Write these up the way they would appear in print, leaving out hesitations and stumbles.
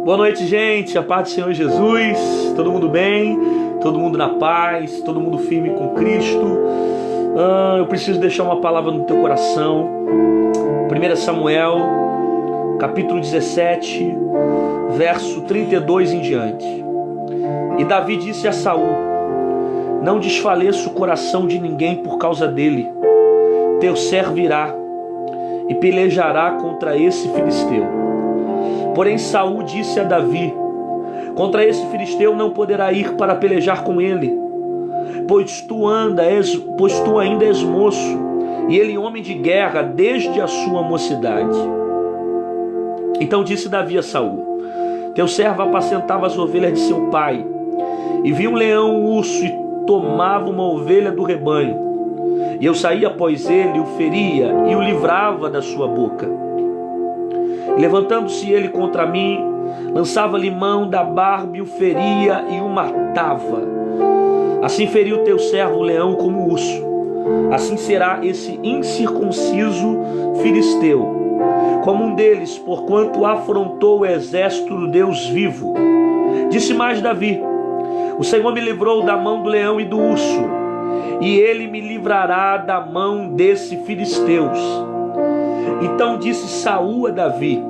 Boa noite, gente. A paz do Senhor Jesus. Todo mundo bem? Todo mundo na paz? Todo mundo firme com Cristo? Eu preciso deixar uma palavra no teu coração. 1 Samuel, capítulo 17, verso 32 em diante. E Davi disse a Saul: não desfaleça o coração de ninguém por causa dele. Teu servo irá e pelejará contra esse filisteu. Porém Saul disse a Davi: contra esse filisteu não poderá ir para pelejar com ele, pois tu ainda és moço, e ele homem de guerra desde a sua mocidade. Então disse Davi a Saul: teu servo apacentava as ovelhas de seu pai, e viu um leão, um urso, e tomava uma ovelha do rebanho, e eu saía após ele, o feria e o livrava da sua boca. Levantando-se ele contra mim, lançava-lhe mão da barba e o feria e o matava. Assim feriu teu servo o leão como o urso. Assim será esse incircunciso filisteu, como um deles, porquanto afrontou o exército do Deus vivo. Disse mais Davi: o Senhor me livrou da mão do leão e do urso, e ele me livrará da mão desse filisteus. Então disse Saul a Davi: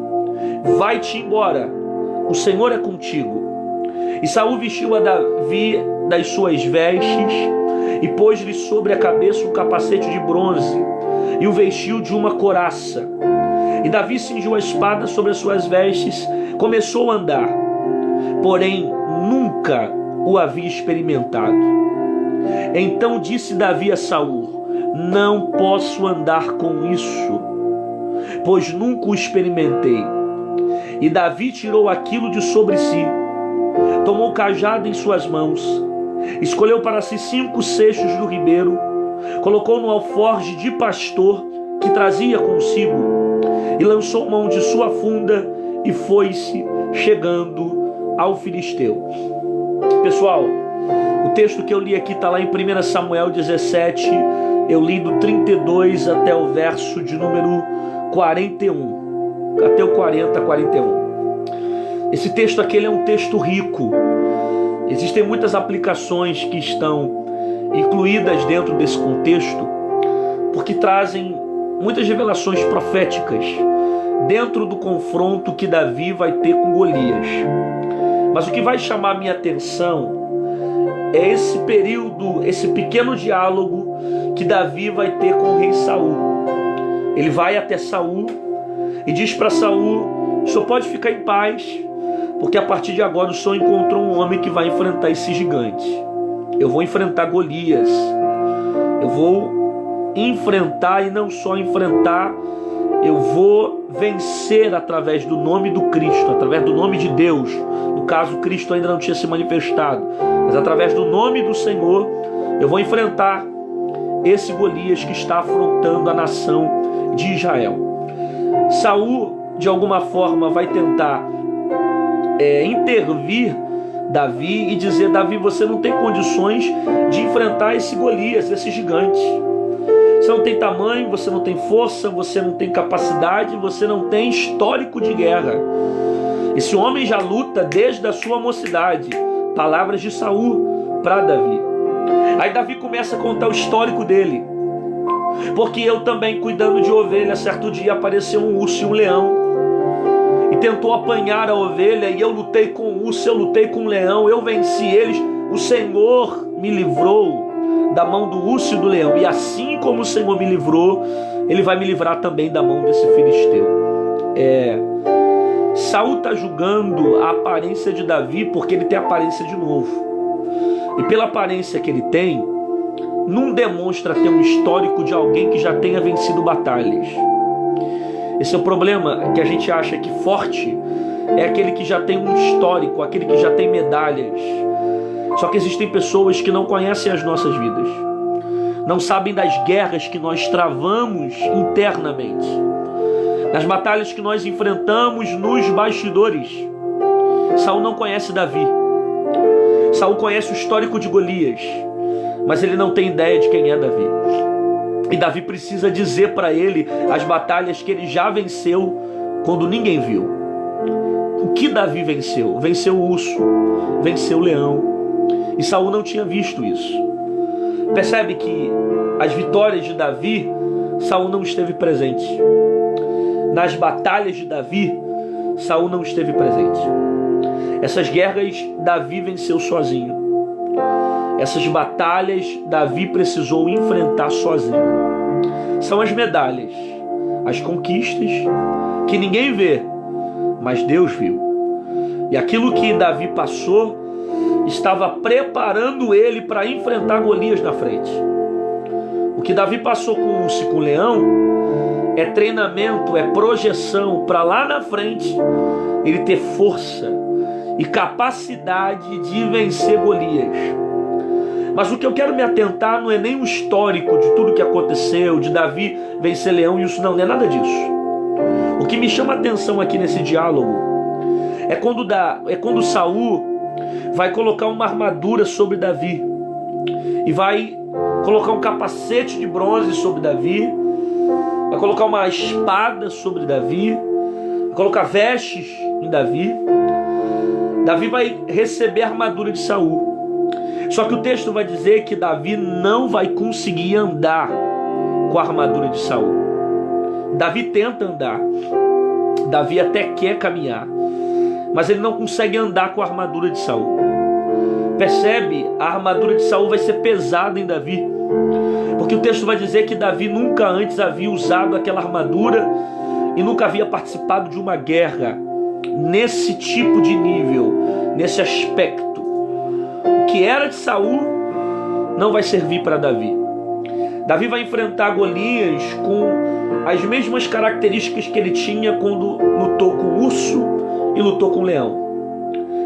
vai-te embora, o Senhor é contigo. E Saul vestiu a Davi das suas vestes e pôs-lhe sobre a cabeça um capacete de bronze e o vestiu de uma couraça. E Davi cingiu a espada sobre as suas vestes, começou a andar, porém nunca o havia experimentado. Então disse Davi a Saul: não posso andar com isso, pois nunca o experimentei. E Davi tirou aquilo de sobre si, tomou o cajado em suas mãos, escolheu para si 5 seixos do ribeiro, colocou no alforje de pastor que trazia consigo, e lançou mão de sua funda e foi-se, chegando ao filisteu. Pessoal, o texto que eu li aqui está lá em 1 Samuel 17, eu li do 32 até o verso de número 41, até o 40, 41. Esse texto aqui é um texto rico. Existem muitas aplicações que estão incluídas dentro desse contexto, porque trazem muitas revelações proféticas dentro do confronto que Davi vai ter com Golias. Mas o que vai chamar a minha atenção é esse período, esse pequeno diálogo que Davi vai ter com o rei Saul. Ele vai até Saul e diz para Saul: o senhor pode ficar em paz, porque a partir de agora o senhor encontrou um homem que vai enfrentar esse gigante. Eu vou enfrentar Golias. Eu vou enfrentar, e não só enfrentar, eu vou vencer através do nome do Cristo, através do nome de Deus. No caso, Cristo ainda não tinha se manifestado, mas através do nome do Senhor eu vou enfrentar esse Golias que está afrontando a nação de Israel. Saul, de alguma forma, vai tentar intervir Davi e dizer: Davi, você não tem condições de enfrentar esse Golias, esse gigante. Você não tem tamanho, você não tem força, você não tem capacidade, você não tem histórico de guerra. Esse homem já luta desde a sua mocidade. Palavras de Saul para Davi. Aí Davi começa a contar o histórico dele. Porque eu também, cuidando de ovelha, certo dia apareceu um urso e um leão, e tentou apanhar a ovelha, e eu lutei com o urso, eu lutei com o leão, eu venci eles. O Senhor me livrou da mão do urso e do leão, e assim como o Senhor me livrou, Ele vai me livrar também da mão desse filisteu. Saul está julgando a aparência de Davi, porque ele tem a aparência de novo, e pela aparência que ele tem, não demonstra ter um histórico de alguém que já tenha vencido batalhas. Esse é o problema, que a gente acha que forte é aquele que já tem um histórico, aquele que já tem medalhas. Só que existem pessoas que não conhecem as nossas vidas, não sabem das guerras que nós travamos internamente, das batalhas que nós enfrentamos nos bastidores. Saul não conhece Davi. Saul conhece o histórico de Golias, mas ele não tem ideia de quem é Davi. E Davi precisa dizer para ele as batalhas que ele já venceu quando ninguém viu. O que Davi venceu? Venceu o urso, venceu o leão. E Saul não tinha visto isso. Percebe que as vitórias de Davi, Saul não esteve presente. Nas batalhas de Davi, Saul não esteve presente. Essas guerras Davi venceu sozinho. Essas batalhas Davi precisou enfrentar sozinho. São as medalhas, as conquistas que ninguém vê, mas Deus viu. E aquilo que Davi passou estava preparando ele para enfrentar Golias na frente. O que Davi passou com o urso e com o leão é treinamento, é projeção para lá na frente ele ter força e capacidade de vencer Golias. Mas o que eu quero me atentar não é nem o histórico de tudo que aconteceu, de Davi vencer leão e isso, não é nada disso. O que me chama a atenção aqui nesse diálogo é quando Saul vai colocar uma armadura sobre Davi e vai colocar um capacete de bronze sobre Davi, vai colocar uma espada sobre Davi, vai colocar vestes em Davi. Davi vai receber a armadura de Saul. Só que o texto vai dizer que Davi não vai conseguir andar com a armadura de Saul. Davi tenta andar, Davi até quer caminhar, mas ele não consegue andar com a armadura de Saul. Percebe? A armadura de Saul vai ser pesada em Davi, porque o texto vai dizer que Davi nunca antes havia usado aquela armadura e nunca havia participado de uma guerra nesse tipo de nível, nesse aspecto. O que era de Saul não vai servir para Davi. Davi vai enfrentar Golias com as mesmas características que ele tinha quando lutou com o urso e lutou com o leão.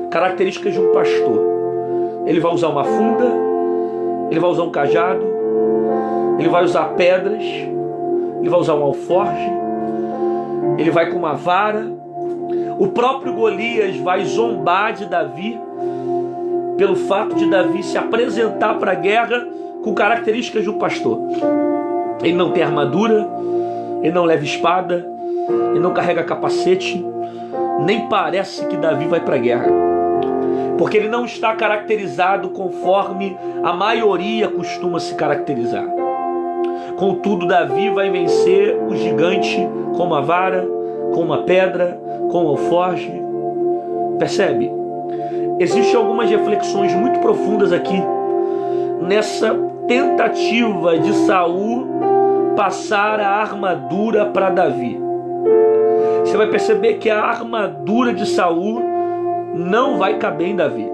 Características de um pastor. Ele vai usar uma funda, ele vai usar um cajado, ele vai usar pedras, ele vai usar um alforje, ele vai com uma vara. O próprio Golias vai zombar de Davi pelo fato de Davi se apresentar para a guerra com características de um pastor. Ele não tem armadura, ele não leva espada, ele não carrega capacete, nem parece que Davi vai para a guerra, porque ele não está caracterizado conforme a maioria costuma se caracterizar. Contudo, Davi vai vencer o gigante com uma vara, com uma pedra, com um alforje. Percebe? Existem algumas reflexões muito profundas aqui nessa tentativa de Saul passar a armadura para Davi. Você vai perceber que a armadura de Saul não vai caber em Davi.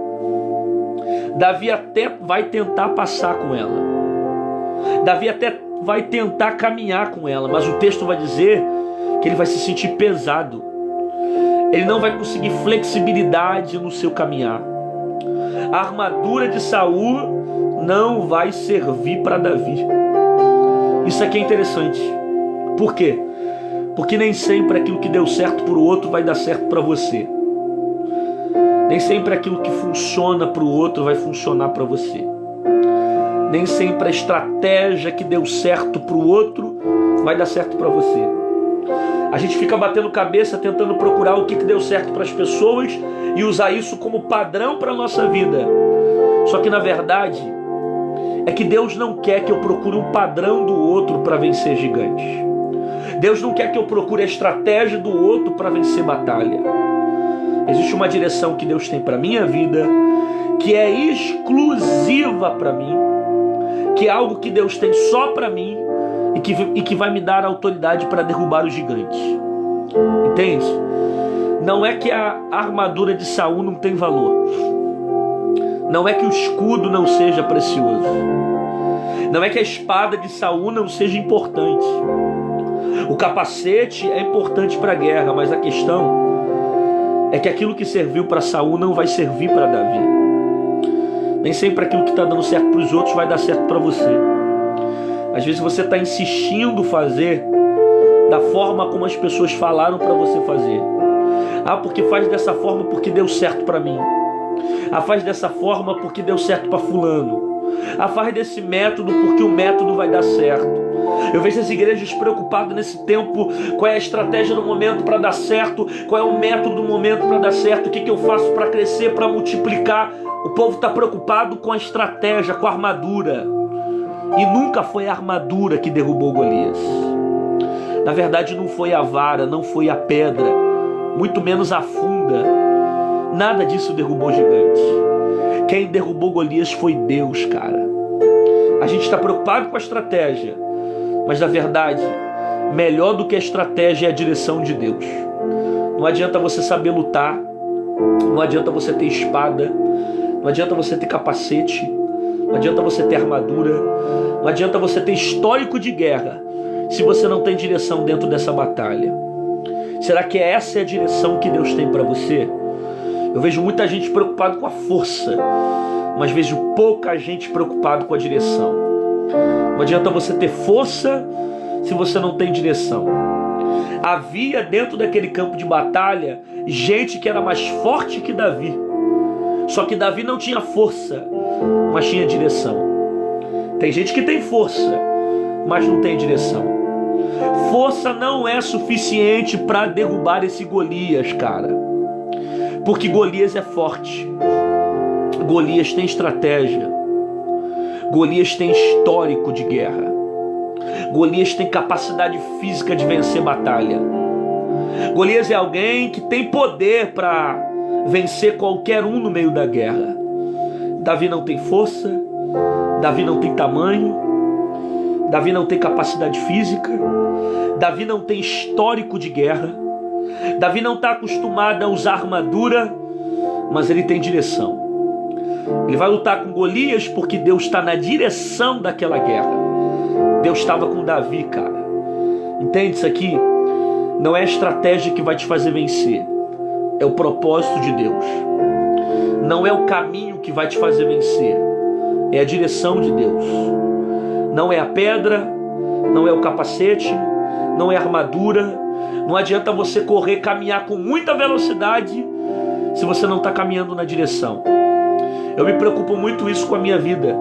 Davi até vai tentar passar com ela. Davi até vai tentar caminhar com ela, mas o texto vai dizer que ele vai se sentir pesado. Ele não vai conseguir flexibilidade no seu caminhar. A armadura de Saul não vai servir para Davi. Isso aqui é interessante. Por quê? Porque nem sempre aquilo que deu certo para o outro vai dar certo para você. Nem sempre aquilo que funciona para o outro vai funcionar para você. Nem sempre a estratégia que deu certo para o outro vai dar certo para você. A gente fica batendo cabeça tentando procurar o que deu certo para as pessoas e usar isso como padrão para a nossa vida. Só que na verdade é que Deus não quer que eu procure um padrão do outro para vencer gigantes. Deus não quer que eu procure a estratégia do outro para vencer batalha. Existe uma direção que Deus tem para a minha vida, que é exclusiva para mim, que é algo que Deus tem só para mim e que vai me dar autoridade para derrubar os gigantes. Entende? Não é que a armadura de Saul não tem valor. Não é que o escudo não seja precioso. Não é que a espada de Saul não seja importante. O capacete é importante para a guerra, mas a questão é que aquilo que serviu para Saul não vai servir para Davi. Nem sempre aquilo que está dando certo para os outros vai dar certo para você. Às vezes você está insistindo fazer da forma como as pessoas falaram para você fazer. Ah, porque faz dessa forma porque deu certo para mim. Ah, faz dessa forma porque deu certo para fulano. Ah, faz desse método porque o método vai dar certo. Eu vejo as igrejas preocupadas nesse tempo, qual é a estratégia do momento para dar certo, qual é o método do momento para dar certo, o que eu faço para crescer, para multiplicar. O povo está preocupado com a estratégia, com a armadura. E nunca foi a armadura que derrubou Golias. Na verdade não foi a vara, não foi a pedra, muito menos a funda. Nada disso derrubou o gigante. Quem derrubou Golias foi Deus, cara. A gente está preocupado com a estratégia, mas na verdade, melhor do que a estratégia é a direção de Deus. Não adianta você saber lutar, não adianta você ter espada, não adianta você ter capacete, não adianta você ter armadura, não adianta você ter histórico de guerra, se você não tem direção dentro dessa batalha. Será que essa é a direção que Deus tem para você? Eu vejo muita gente preocupada com a força, mas vejo pouca gente preocupada com a direção. Não adianta você ter força se você não tem direção. Havia dentro daquele campo de batalha gente que era mais forte que Davi. Só que Davi não tinha força, mas tinha direção. Tem gente que tem força, mas não tem direção. Força não é suficiente para derrubar esse Golias, cara. Porque Golias é forte. Golias tem estratégia. Golias tem histórico de guerra. Golias tem capacidade física de vencer batalha. Golias é alguém que tem poder para vencer qualquer um no meio da guerra. Davi não tem força, Davi não tem tamanho, Davi não tem capacidade física, Davi não tem histórico de guerra, Davi não está acostumado a usar armadura, mas ele tem direção. Ele vai lutar com Golias porque Deus está na direção daquela guerra. Deus estava com Davi, cara. Entende isso aqui? Não é a estratégia que vai te fazer vencer, é o propósito de Deus. Não é o caminho que vai te fazer vencer, é a direção de Deus. Não é a pedra, não é o capacete, não é a armadura. Não adianta você correr, caminhar com muita velocidade se você não está caminhando na direção. Eu me preocupo muito isso com a minha vida.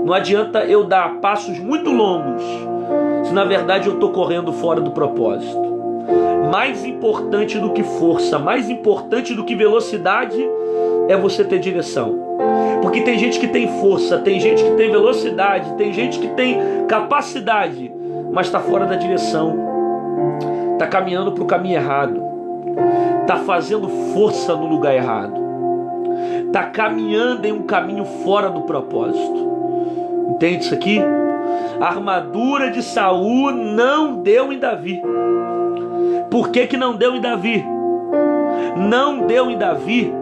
Não adianta eu dar passos muito longos se na verdade eu estou correndo fora do propósito. Mais importante do que força, mais importante do que velocidade é você ter direção. Porque tem gente que tem força, tem gente que tem velocidade, tem gente que tem capacidade, mas está fora da direção, está caminhando para o caminho errado, está fazendo força no lugar errado, está caminhando em um caminho fora do propósito. Entende isso aqui? A armadura de Saul não deu em Davi. Por que não deu em Davi? Não deu em Davi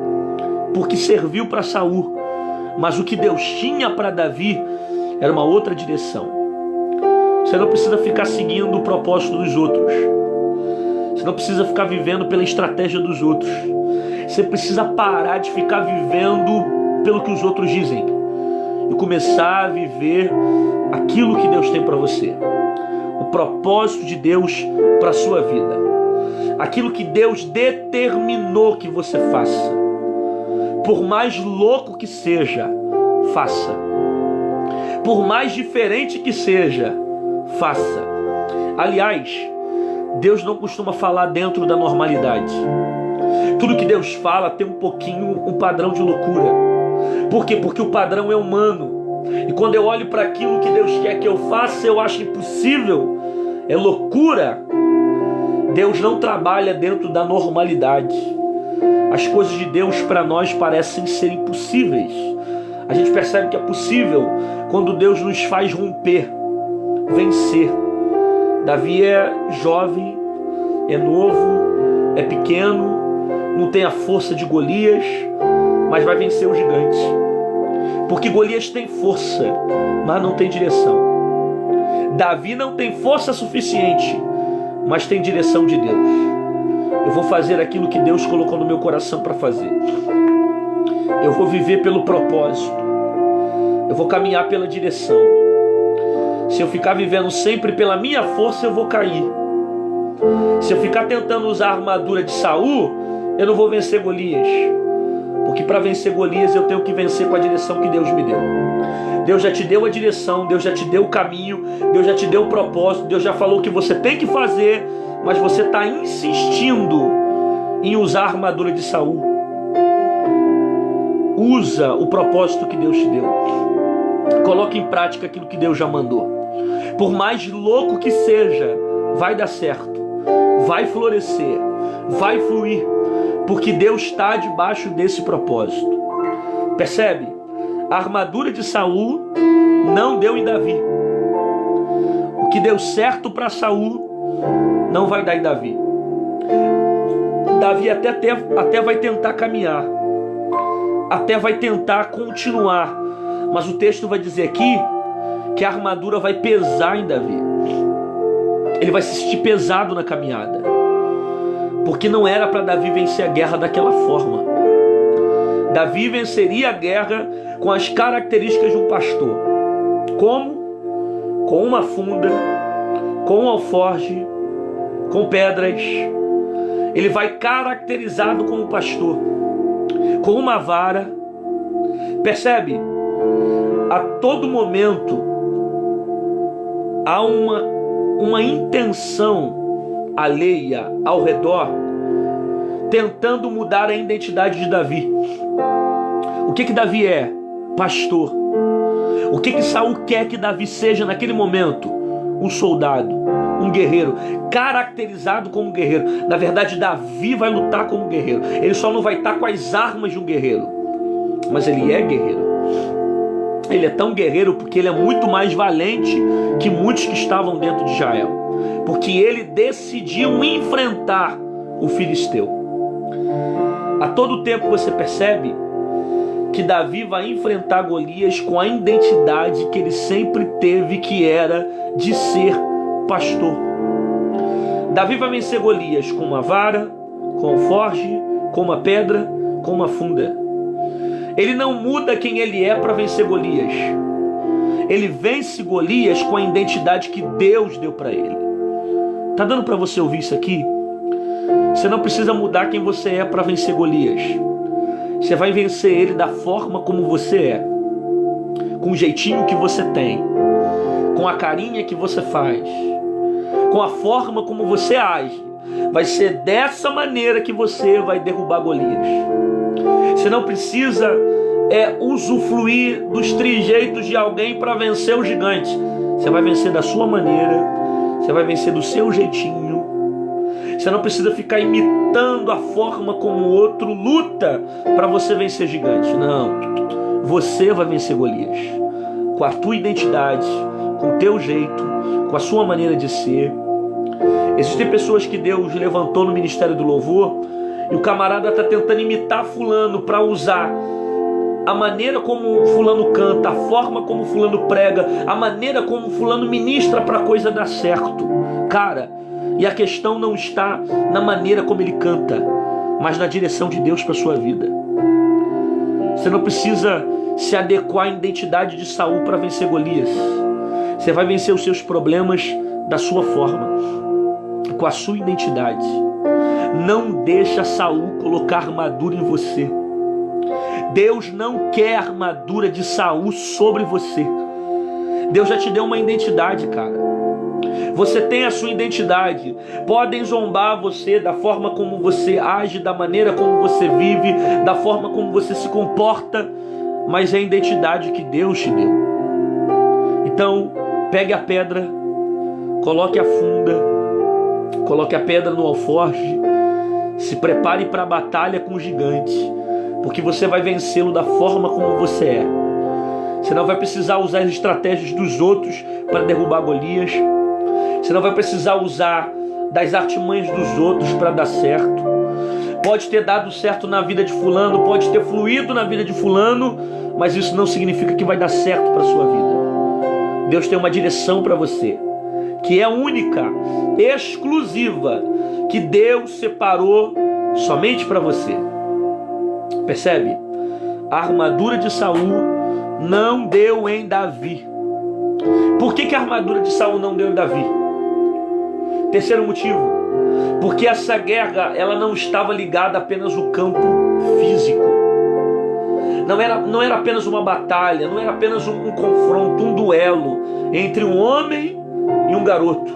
porque serviu para Saul. Mas o que Deus tinha para Davi era uma outra direção. Você não precisa ficar seguindo o propósito dos outros. Você não precisa ficar vivendo pela estratégia dos outros. Você precisa parar de ficar vivendo pelo que os outros dizem e começar a viver aquilo que Deus tem para você. O propósito de Deus para a sua vida. Aquilo que Deus determinou que você faça. Por mais louco que seja, faça. Por mais diferente que seja, faça. Aliás, Deus não costuma falar dentro da normalidade. Tudo que Deus fala tem um padrão de loucura. Por quê? Porque o padrão é humano. E quando eu olho para aquilo que Deus quer que eu faça, eu acho impossível. É loucura. Deus não trabalha dentro da normalidade. As coisas de Deus para nós parecem ser impossíveis. A gente percebe que é possível quando Deus nos faz romper, vencer. Davi é jovem, é novo, é pequeno, não tem a força de Golias, mas vai vencer o gigante. Porque Golias tem força, mas não tem direção. Davi não tem força suficiente, mas tem direção de Deus. Eu vou fazer aquilo que Deus colocou no meu coração para fazer. Eu vou viver pelo propósito. Eu vou caminhar pela direção. Se eu ficar vivendo sempre pela minha força, eu vou cair. Se eu ficar tentando usar a armadura de Saul, eu não vou vencer Golias. Porque para vencer Golias, eu tenho que vencer com a direção que Deus me deu. Deus já te deu a direção, Deus já te deu o caminho, Deus já te deu o propósito, Deus já falou o que você tem que fazer, mas você está insistindo em usar a armadura de Saul. Usa o propósito que Deus te deu. Coloque em prática aquilo que Deus já mandou. Por mais louco que seja, vai dar certo, vai florescer, vai fluir, porque Deus está debaixo desse propósito. Percebe? A armadura de Saul não deu em Davi. O que deu certo para Saul não vai dar em Davi. Davi até vai tentar caminhar, até vai tentar continuar, mas o texto vai dizer aqui que a armadura vai pesar em Davi. Ele vai se sentir pesado na caminhada, porque não era para Davi vencer a guerra daquela forma. Davi venceria a guerra com as características de um pastor. Como? Com uma funda, com um alforje, com pedras. Ele vai caracterizado como pastor, com uma vara. Percebe? A todo momento há uma intenção alheia ao redor, tentando mudar a identidade de Davi. O que Davi é? Pastor. O que Saul quer que Davi seja naquele momento? Um soldado, um guerreiro, caracterizado como guerreiro. Na verdade, Davi vai lutar como guerreiro. Ele só não vai estar com as armas de um guerreiro, mas ele é guerreiro. Ele é tão guerreiro porque ele é muito mais valente que muitos que estavam dentro de Israel, porque ele decidiu enfrentar o filisteu. A todo tempo você percebe que Davi vai enfrentar Golias com a identidade que ele sempre teve, que era de ser pastor. Davi vai vencer Golias com uma vara, com um alforje, com uma pedra, com uma funda. Ele não muda quem ele é para vencer Golias. Ele vence Golias com a identidade que Deus deu para ele. Tá dando para você ouvir isso aqui? Você não precisa mudar quem você é para vencer Golias. Você vai vencer ele da forma como você é, com o jeitinho que você tem, com a carinha que você faz, com a forma como você age. Vai ser dessa maneira que você vai derrubar Golias. Você não precisa usufruir dos trejeitos de alguém para vencer o gigante. Você vai vencer da sua maneira, você vai vencer do seu jeitinho. Você não precisa ficar imitando a forma como o outro luta para você vencer gigante. Não, você vai vencer Golias com a tua identidade, com o teu jeito, com a sua maneira de ser. Existem pessoas que Deus levantou no ministério do louvor e o camarada está tentando imitar fulano para usar a maneira como fulano canta, a forma como fulano prega, a maneira como fulano ministra para a coisa dar certo. Cara, e a questão não está na maneira como ele canta, mas na direção de Deus para a sua vida. Você não precisa se adequar à identidade de Saul para vencer Golias. Você vai vencer os seus problemas da sua forma, com a sua identidade. Não deixa Saul colocar armadura em você. Deus não quer a armadura de Saul sobre você. Deus já te deu uma identidade, cara. Você tem a sua identidade. Podem zombar você da forma como você age, da maneira como você vive, da forma como você se comporta, mas é a identidade que Deus te deu. Então, pegue a pedra, coloque a funda, coloque a pedra no alforje, se prepare para a batalha com o gigante, porque você vai vencê-lo da forma como você é. Você não vai precisar usar as estratégias dos outros para derrubar Golias. Você não vai precisar usar das artimanhas dos outros para dar certo. Pode ter dado certo na vida de fulano, pode ter fluído na vida de fulano, mas isso não significa que vai dar certo para a sua vida. Deus tem uma direção para você, que é única, exclusiva, que Deus separou somente para você. Percebe? A armadura de Saul não deu em Davi. Por que a armadura de Saul não deu em Davi? Terceiro motivo, porque essa guerra ela não estava ligada apenas ao campo físico. não era apenas uma batalha, não era apenas um confronto, um duelo entre um homem e um garoto.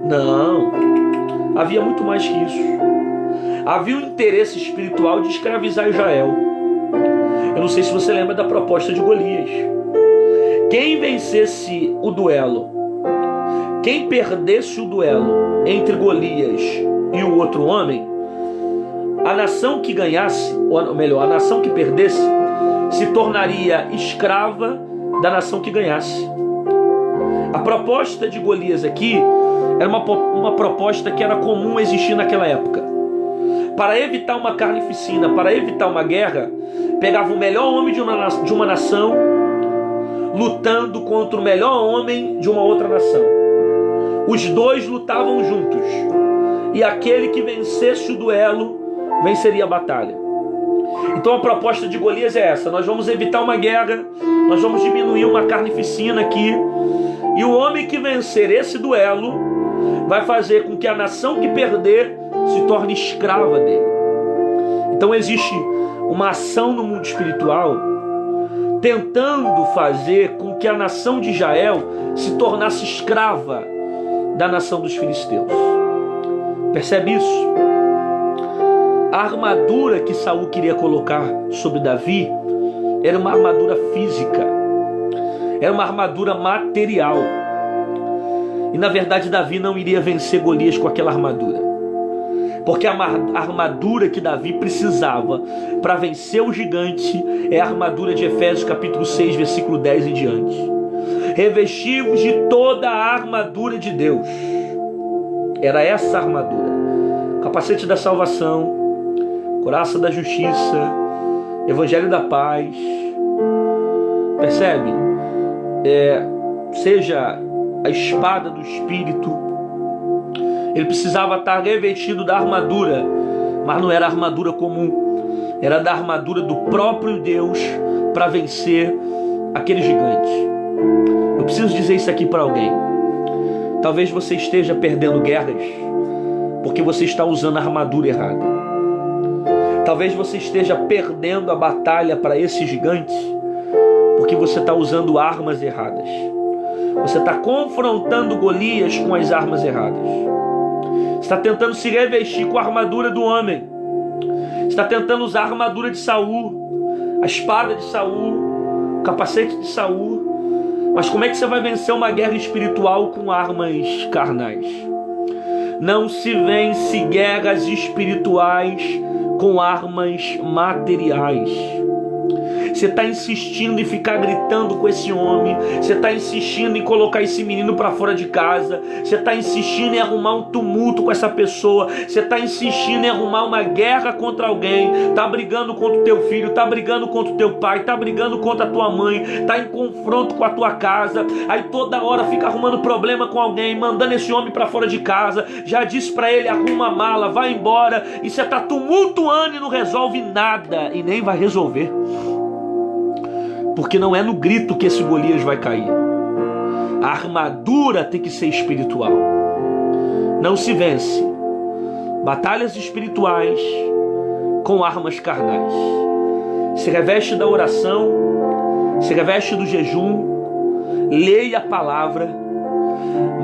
Não, havia muito mais que isso. Havia um interesse espiritual de escravizar Israel. Eu não sei se você lembra da proposta de Golias. Quem vencesse o duelo, quem perdesse o duelo entre Golias e o outro homem, a nação que ganhasse, ou melhor, a nação que perdesse, se tornaria escrava da nação que ganhasse. A proposta de Golias aqui era uma proposta que era comum existir naquela época. Para evitar uma carnificina, para evitar uma guerra, pegava o melhor homem de uma nação lutando contra o melhor homem de uma outra nação. Os dois lutavam juntos, e aquele que vencesse o duelo venceria a batalha. Então a proposta de Golias é essa: nós vamos evitar uma guerra, nós vamos diminuir uma carnificina aqui, e o homem que vencer esse duelo vai fazer com que a nação que perder se torne escrava dele. Então existe uma ação no mundo espiritual tentando fazer com que a nação de Israel se tornasse escrava da nação dos filisteus. Percebe isso? A armadura que Saul queria colocar sobre Davi era uma armadura física, era uma armadura material. E na verdade Davi não iria vencer Golias com aquela armadura, porque a armadura que Davi precisava para vencer o gigante é a armadura de Efésios capítulo 6, versículo 10 em diante. Revestivos de toda a armadura de Deus. Era essa armadura: capacete da salvação, couraça da justiça, evangelho da paz. Percebe? Seja a espada do Espírito. Ele precisava estar revestido da armadura, mas não era armadura comum, era da armadura do próprio Deus para vencer aquele gigante. Eu preciso dizer isso aqui para alguém. Talvez você esteja perdendo guerras porque você está usando a armadura errada. Talvez você esteja perdendo a batalha para esse gigante porque você está usando armas erradas. Você está confrontando Golias com as armas erradas. Está tentando se revestir com a armadura do homem. Está tentando usar a armadura de Saul, a espada de Saul, o capacete de Saul. Mas como é que você vai vencer uma guerra espiritual com armas carnais? Não se vence guerras espirituais com armas materiais. Você está insistindo em ficar gritando com esse homem, você está insistindo em colocar esse menino para fora de casa, você está insistindo em arrumar um tumulto com essa pessoa, você está insistindo em arrumar uma guerra contra alguém, está brigando contra o teu filho, está brigando contra o teu pai, está brigando contra a tua mãe, está em confronto com a tua casa, aí toda hora fica arrumando problema com alguém, mandando esse homem para fora de casa, já disse para ele: arruma a mala, vai embora, e você está tumultuando e não resolve nada, e nem vai resolver. Porque não é no grito que esse Golias vai cair. A armadura tem que ser espiritual. Não se vence batalhas espirituais com armas carnais. Se reveste da oração, se reveste do jejum, leia a palavra,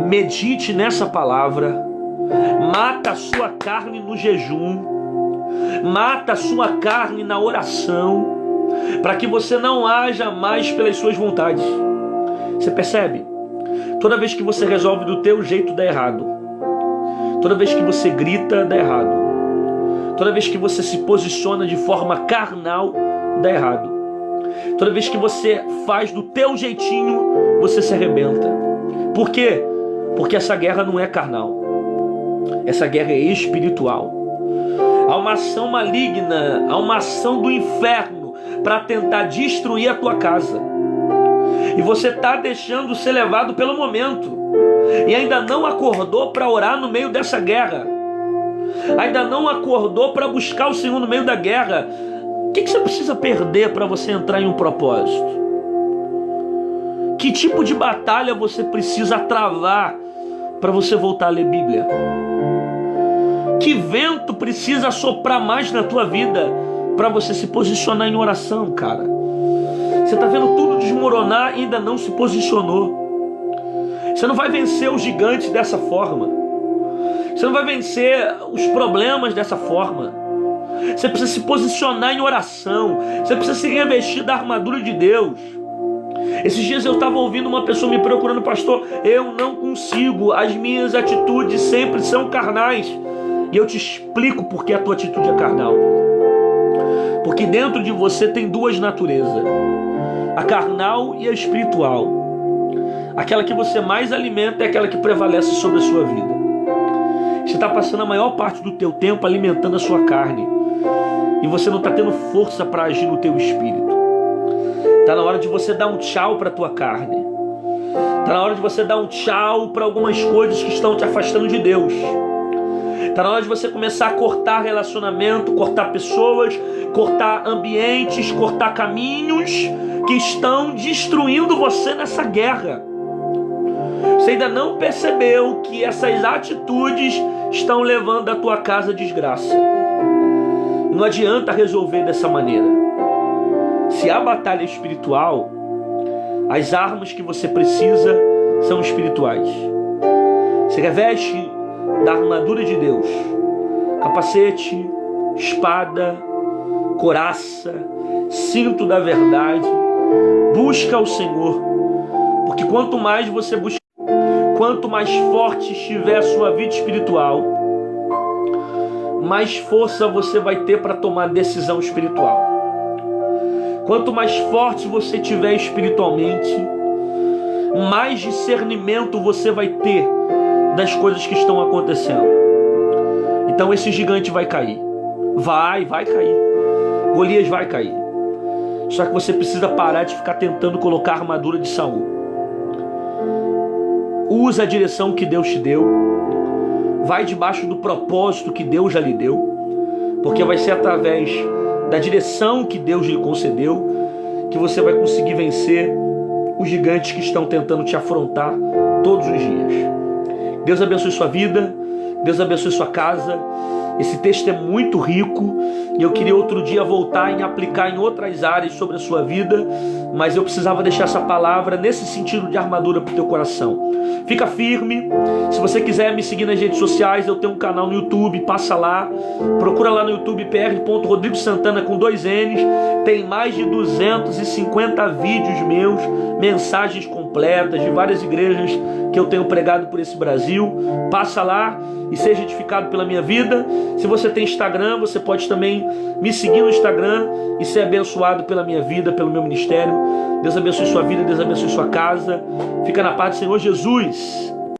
medite nessa palavra, mata a sua carne no jejum, mata a sua carne na oração, para que você não haja mais pelas suas vontades. Você percebe? Toda vez que você resolve do teu jeito, dá errado. Toda vez que você grita, dá errado. Toda vez que você se posiciona de forma carnal, dá errado. Toda vez que você faz do teu jeitinho, você se arrebenta. Por quê? Porque essa guerra não é carnal. Essa guerra é espiritual. Há uma ação maligna, há uma ação do inferno para tentar destruir a tua casa. E você está deixando ser levado pelo momento. E ainda não acordou para orar no meio dessa guerra. Ainda não acordou para buscar o Senhor no meio da guerra. O que você precisa perder para você entrar em um propósito? Que tipo de batalha você precisa travar para você voltar a ler Bíblia? Que vento precisa soprar mais na tua vida para você se posicionar em oração, cara. Você está vendo tudo desmoronar e ainda não se posicionou. Você não vai vencer os gigantes dessa forma. Você não vai vencer os problemas dessa forma. Você precisa se posicionar em oração. Você precisa se revestir da armadura de Deus. Esses dias eu estava ouvindo uma pessoa me procurando: pastor, eu não consigo, as minhas atitudes sempre são carnais. E eu te explico por que a tua atitude é carnal. Porque dentro de você tem duas naturezas: a carnal e a espiritual. Aquela que você mais alimenta é aquela que prevalece sobre a sua vida. Você está passando a maior parte do teu tempo alimentando a sua carne, e você não está tendo força para agir no teu espírito. Está na hora de você dar um tchau para a tua carne. Está na hora de você dar um tchau para algumas coisas que estão te afastando de Deus. Está na hora de você começar a cortar relacionamento, cortar pessoas, cortar ambientes, cortar caminhos que estão destruindo você nessa guerra. Você ainda não percebeu que essas atitudes estão levando a tua casa à desgraça. Não adianta resolver dessa maneira. Se há batalha espiritual, as armas que você precisa são espirituais. Se reveste da armadura de Deus: capacete, espada, couraça, cinto da verdade. Busca o Senhor, porque quanto mais você busca, quanto mais forte estiver a sua vida espiritual, mais força você vai ter para tomar decisão espiritual. Quanto mais forte você tiver espiritualmente, mais discernimento você vai ter das coisas que estão acontecendo. Então esse gigante vai cair. Vai cair. Golias vai cair. Só que você precisa parar de ficar tentando colocar a armadura de Saul. Usa a direção que Deus te deu. Vai debaixo do propósito que Deus já lhe deu. Porque vai ser através da direção que Deus lhe concedeu que você vai conseguir vencer os gigantes que estão tentando te afrontar todos os dias. Deus abençoe sua vida. Deus abençoe sua casa. Esse texto é muito rico e eu queria outro dia voltar e aplicar em outras áreas sobre a sua vida, mas eu precisava deixar essa palavra nesse sentido de armadura para o teu coração. Fica firme. Se você quiser me seguir nas redes sociais, eu tenho um canal no YouTube, passa lá, procura lá no YouTube pr.Rodrigo Santana com 2 N's. Tem mais de 250 vídeos meus, mensagens completas de várias igrejas que eu tenho pregado por esse Brasil. Passa lá e seja edificado pela minha vida. Se você tem Instagram, você pode também me seguir no Instagram e ser abençoado pela minha vida, pelo meu ministério. Deus abençoe sua vida, Deus abençoe sua casa. Fica na paz do Senhor Jesus.